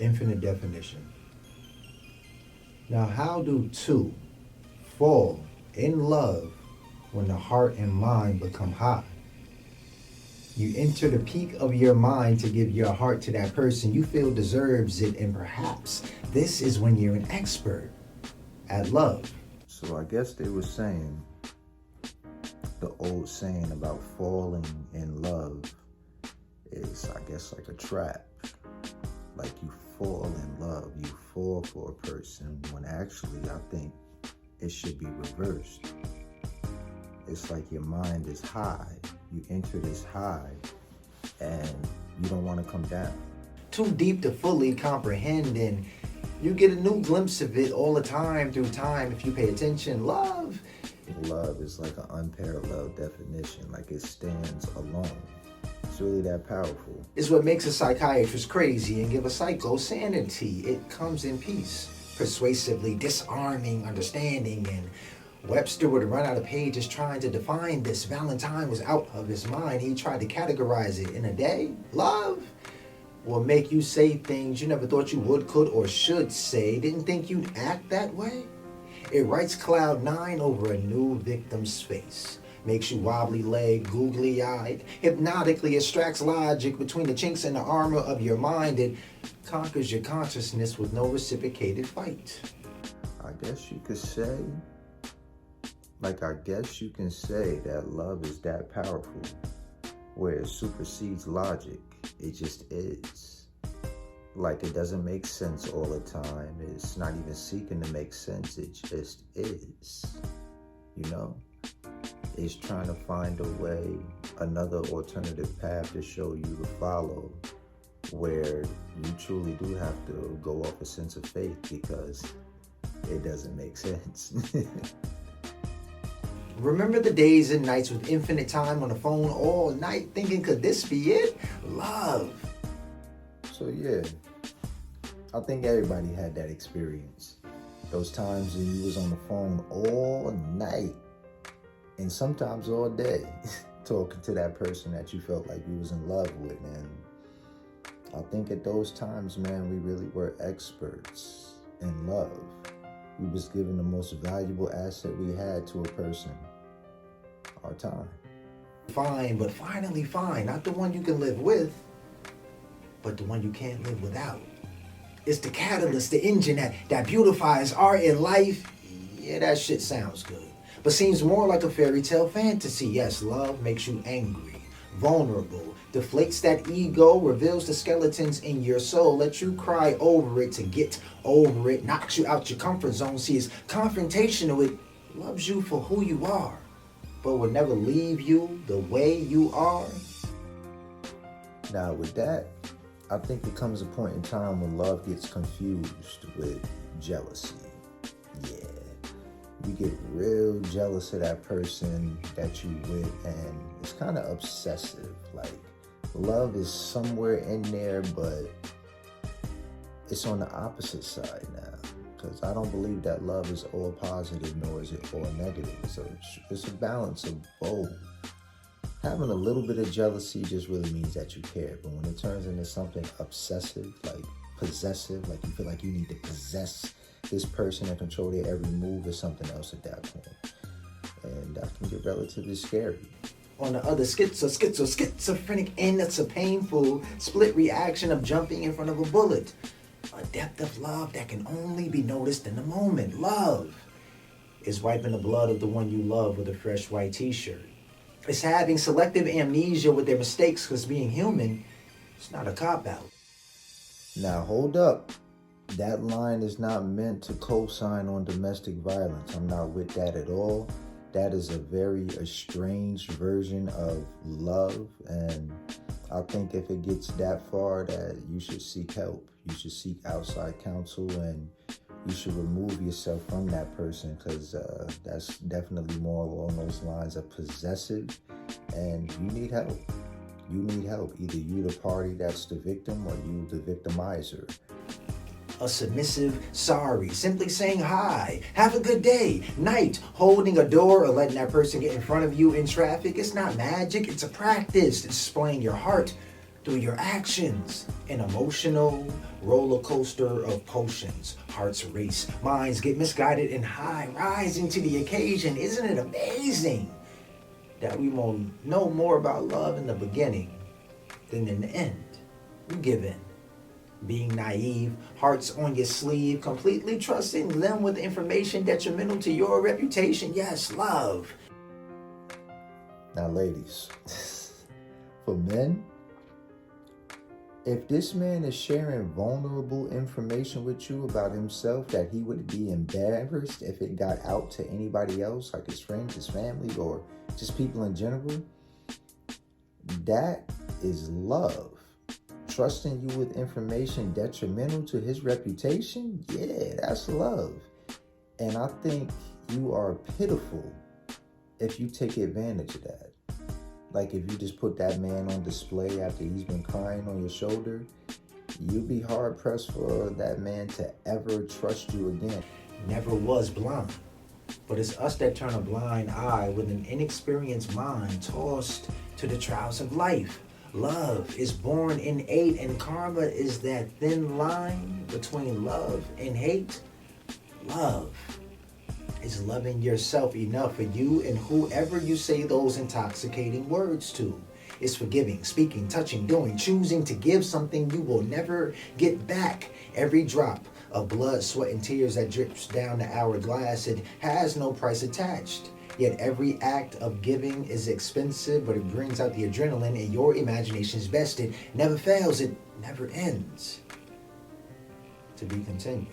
Infinite definition. Now, how do two fall in love when the heart and mind become high? You enter the peak of your mind to give your heart to that person you feel deserves it, and perhaps this is when you're an expert at love. So I guess they were saying the old saying about falling in love is, I guess, like a trap. Like you fall in love, you fall for a person, when actually I think it should be reversed. It's like your mind is high. You enter this high and you don't want to come down. Too deep to fully comprehend, and you get a new glimpse of it all the time through time if you pay attention. Love is like an unparalleled definition, like it stands alone. It's really that powerful. Is what makes a psychiatrist crazy and give a psycho sanity. It comes in peace, persuasively disarming understanding, and Webster would run out of pages trying to define this. Valentine was out of his mind. He tried to categorize it in a day. Love will make you say things you never thought you would, could, or should say. Didn't think you'd act that way. It writes cloud nine over a new victim's face. Makes you wobbly legged, googly eyed, hypnotically extracts logic between the chinks in the armor of your mind. It conquers your consciousness with no reciprocated fight. I guess you could say, I guess you can say that love is that powerful, where it supersedes logic. It just is. Like it doesn't make sense all the time. It's not even seeking to make sense. It just is. You know? It's trying to find a way, another alternative path to show you to follow, where you truly do have to go off a sense of faith because it doesn't make sense. Remember the days and nights with infinite time on the phone all night thinking, could this be it? Love. So yeah, I think everybody had that experience. Those times when you was on the phone all night and sometimes all day talking to that person that you felt like you was in love with. And I think at those times, man, we really were experts in love. We was giving the most valuable asset we had to a person, our time. Fine, but finally fine. Not the one you can live with, but the one you can't live without. It's the catalyst, the engine that beautifies art and life. Yeah, that shit sounds good, but seems more like a fairy tale fantasy. Yes, love makes you angry, vulnerable, deflates that ego, reveals the skeletons in your soul, lets you cry over it to get over it, knocks you out your comfort zone, sees confrontational. It loves you for who you are, but will never leave you the way you are. Now with that, I think there comes a point in time when love gets confused with jealousy. Yeah. You get real jealous of that person that you with, and it's kind of obsessive. Like, love is somewhere in there, but it's on the opposite side now. Because I don't believe that love is all positive, nor is it all negative. So it's a balance of both. Having a little bit of jealousy just really means that you care. But when it turns into something obsessive, like possessive, like you feel like you need to possess this person and control their every move, is something else at that point. And that can get relatively scary. On the other schizophrenic end, it's a painful split reaction of jumping in front of a bullet. A depth of love that can only be noticed in the moment. Love is wiping the blood of the one you love with a fresh white t-shirt. It's having selective amnesia with their mistakes, because being human, it's not a cop-out. Now hold up. That line is not meant to co-sign on domestic violence. I'm not with that at all. That is a very estranged version of love, and I think if it gets that far, that you should seek help. You should seek outside counsel, and you should remove yourself from that person, because that's definitely more along those lines of possessive, and you need help. You need help. Either you the party that's the victim, or you the victimizer. A submissive sorry, simply saying hi, have a good day, night, holding a door or letting that person get in front of you in traffic. It's not magic, it's a practice. It's displaying your heart through your actions. An emotional roller coaster of potions. Hearts race, minds get misguided and high, rising to the occasion. Isn't it amazing that we will know more about love in the beginning than in the end? We give in. Being naive, hearts on your sleeve, completely trusting them with information detrimental to your reputation. Yes, love. Now, ladies, for men, if this man is sharing vulnerable information with you about himself that he would be embarrassed if it got out to anybody else, like his friends, his family, or just people in general, that is love. Trusting you with information detrimental to his reputation, yeah, that's love. And I think you are pitiful if you take advantage of that. Like if you just put that man on display after he's been crying on your shoulder, you'd be hard pressed for that man to ever trust you again. Never was blind, but it's us that turn a blind eye with an inexperienced mind tossed to the trials of life. Love is born innate, and karma is that thin line between love and hate. Love is loving yourself enough for you and whoever you say those intoxicating words to. It's forgiving, speaking, touching, doing, choosing to give something you will never get back. Every drop of blood, sweat, and tears that drips down the hourglass, it has no price attached. Yet every act of giving is expensive, but it brings out the adrenaline and your imagination's best. It never fails, it never ends. To be continued.